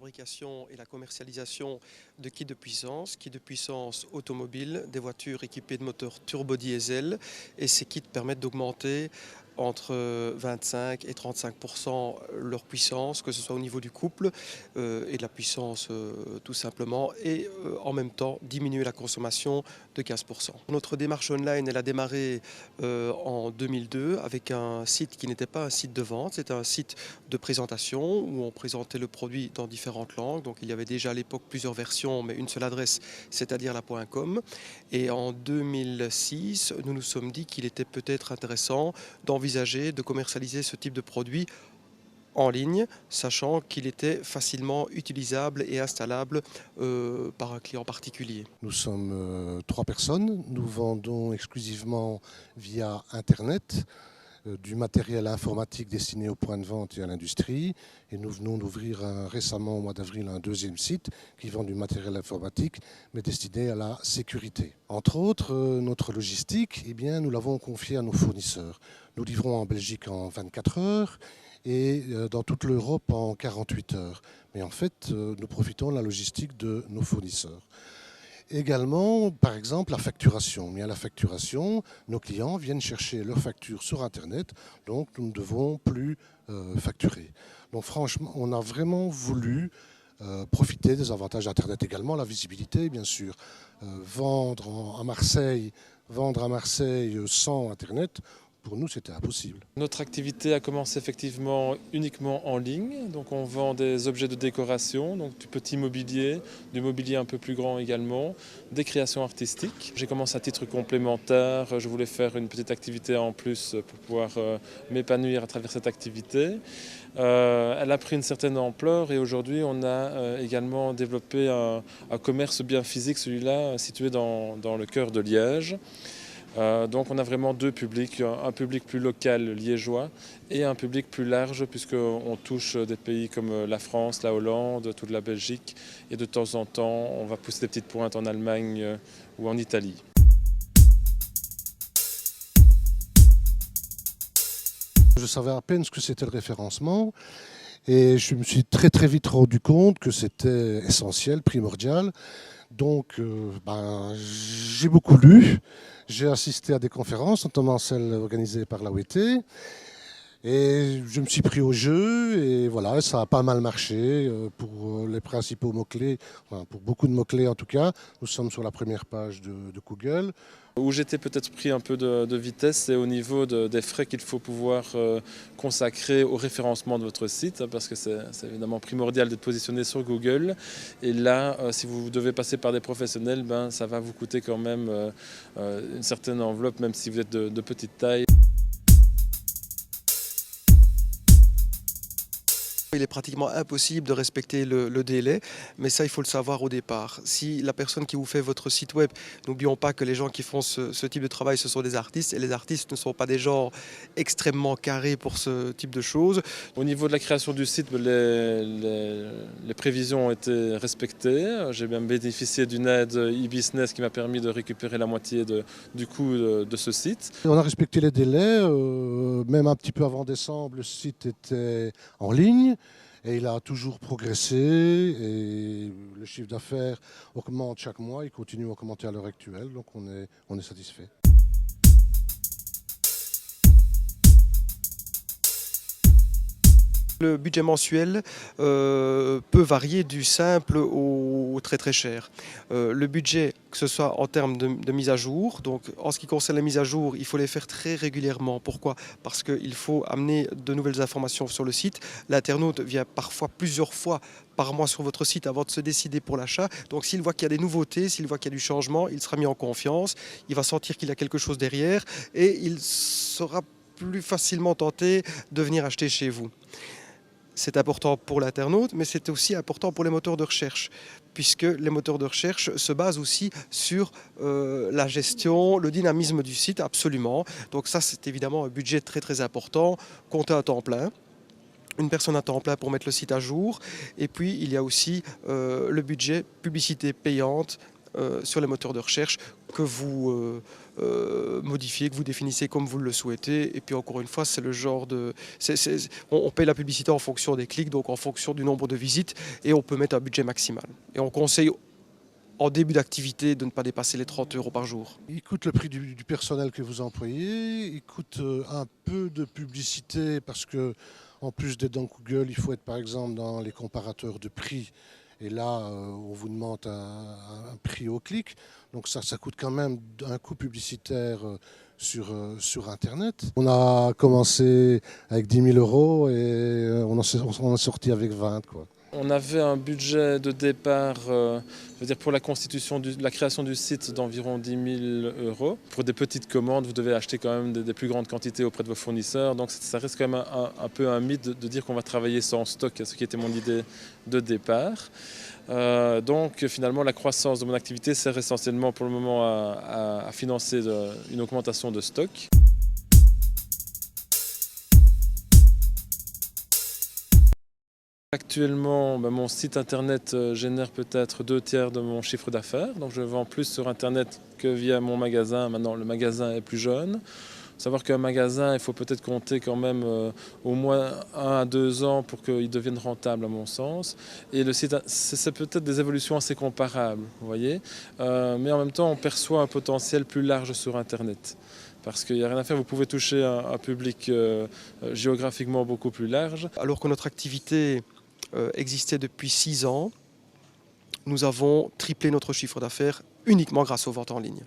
fabrication et la commercialisation de kits de puissance automobile, des voitures équipées de moteurs turbo-diesel. Et ces kits permettent d'augmenter entre 25 et 35% leur puissance, que ce soit au niveau du couple et de la puissance tout simplement, et en même temps diminuer la consommation de 15%. Notre démarche online, elle a démarré en 2002 avec un site qui n'était pas un site de vente, c'était un site de présentation où on présentait le produit dans différentes langues. Donc il y avait déjà à l'époque plusieurs versions, mais une seule adresse, c'est-à-dire la .com. Et en 2006, nous nous sommes dit qu'il était peut-être intéressant d'envisager de commercialiser ce type de produit en ligne, sachant qu'il était facilement utilisable et installable par un client particulier. Nous sommes 3 personnes. Nous vendons exclusivement via Internet du matériel informatique destiné aux points de vente et à l'industrie. Et nous venons d'ouvrir récemment, au mois d'avril, un deuxième site qui vend du matériel informatique, mais destiné à la sécurité. Entre autres, notre logistique, nous l'avons confiée à nos fournisseurs. Nous livrons en Belgique en 24 heures et dans toute l'Europe en 48 heures. Mais en fait, nous profitons de la logistique de nos fournisseurs. Également, par exemple, la facturation. La facturation, nos clients viennent chercher leurs factures sur Internet, donc nous ne devons plus facturer. Donc franchement, on a vraiment voulu profiter des avantages d'Internet. Également la visibilité, bien sûr. Vendre à Marseille sans Internet, pour nous, c'était impossible. Notre activité a commencé effectivement uniquement en ligne. Donc on vend des objets de décoration, donc du petit mobilier, du mobilier un peu plus grand également, des créations artistiques. J'ai commencé à titre complémentaire. Je voulais faire une petite activité en plus pour pouvoir m'épanouir à travers cette activité. Elle a pris une certaine ampleur et aujourd'hui on a également développé un commerce bien physique, celui-là situé dans le cœur de Liège. Donc on a vraiment deux publics, un public plus local liégeois et un public plus large puisqu'on touche des pays comme la France, la Hollande, toute la Belgique et de temps en temps on va pousser des petites pointes en Allemagne ou en Italie. Je savais à peine ce que c'était le référencement et je me suis très vite rendu compte que c'était essentiel, primordial. Donc j'ai beaucoup lu, j'ai assisté à des conférences, notamment celles organisées par la OET. Et je me suis pris au jeu et voilà, ça a pas mal marché pour les principaux mots-clés, enfin, pour beaucoup de mots-clés en tout cas. Nous sommes sur la première page de Google. Où j'étais peut-être pris un peu de vitesse, c'est au niveau des frais qu'il faut pouvoir consacrer au référencement de votre site, parce que c'est évidemment primordial d'être positionné sur Google. Et là, si vous devez passer par des professionnels, ça va vous coûter quand même une certaine enveloppe, même si vous êtes de petite taille. Il est pratiquement impossible de respecter le délai, mais ça, il faut le savoir au départ. Si la personne qui vous fait votre site web, n'oublions pas que les gens qui font ce type de travail, ce sont des artistes, et les artistes ne sont pas des gens extrêmement carrés pour ce type de choses. Au niveau de la création du site, les prévisions ont été respectées. J'ai même bénéficié d'une aide e-business qui m'a permis de récupérer la moitié du coût de ce site. On a respecté les délais, même un petit peu avant décembre, le site était en ligne. Et il a toujours progressé et le chiffre d'affaires augmente chaque mois, il continue à augmenter à l'heure actuelle, donc on est satisfait. Le budget mensuel peut varier du simple au très cher. Le budget, que ce soit en termes de mise à jour, donc en ce qui concerne la mise à jour, il faut les faire très régulièrement. Pourquoi? Parce qu'il faut amener de nouvelles informations sur le site. L'internaute vient parfois plusieurs fois par mois sur votre site avant de se décider pour l'achat. Donc s'il voit qu'il y a des nouveautés, s'il voit qu'il y a du changement, il sera mis en confiance, il va sentir qu'il y a quelque chose derrière et il sera plus facilement tenté de venir acheter chez vous. C'est important pour l'internaute, mais c'est aussi important pour les moteurs de recherche, puisque les moteurs de recherche se basent aussi sur la gestion, le dynamisme du site, absolument. Donc ça, c'est évidemment un budget très important, compté à temps plein. Une personne à temps plein pour mettre le site à jour. Et puis, il y a aussi le budget publicité payante sur les moteurs de recherche que vous modifiez, que vous définissez comme vous le souhaitez. Et puis encore une fois, c'est le genre de... on paye la publicité en fonction des clics, donc en fonction du nombre de visites, et on peut mettre un budget maximal. Et on conseille en début d'activité de ne pas dépasser les 30 € par jour. Il coûte le prix du personnel que vous employez, il coûte un peu de publicité parce que en plus d'être dans Google, il faut être par exemple dans les comparateurs de prix. Et là, on vous demande un prix au clic. Donc ça coûte quand même un coût publicitaire sur Internet. On a commencé avec 10 000 € et on en est sorti avec 20, quoi. On avait un budget de départ, pour la constitution, la création du site d'environ 10 000 €. Pour des petites commandes, vous devez acheter quand même des plus grandes quantités auprès de vos fournisseurs. Donc ça reste quand même un peu un mythe de dire qu'on va travailler sans stock, ce qui était mon idée de départ. Donc finalement, la croissance de mon activité sert essentiellement pour le moment à financer une augmentation de stock. Actuellement, mon site internet génère peut-être 2/3 de mon chiffre d'affaires. Donc je vends plus sur internet que via mon magasin. Maintenant, le magasin est plus jeune. Faut savoir qu'un magasin, il faut peut-être compter quand même au moins 1 à 2 ans pour qu'il devienne rentable à mon sens. Et le site, c'est peut-être des évolutions assez comparables, vous voyez. Mais en même temps, on perçoit un potentiel plus large sur internet. Parce qu'il n'y a rien à faire, vous pouvez toucher un public géographiquement beaucoup plus large. Alors que notre activité existait depuis 6 ans, nous avons triplé notre chiffre d'affaires uniquement grâce aux ventes en ligne.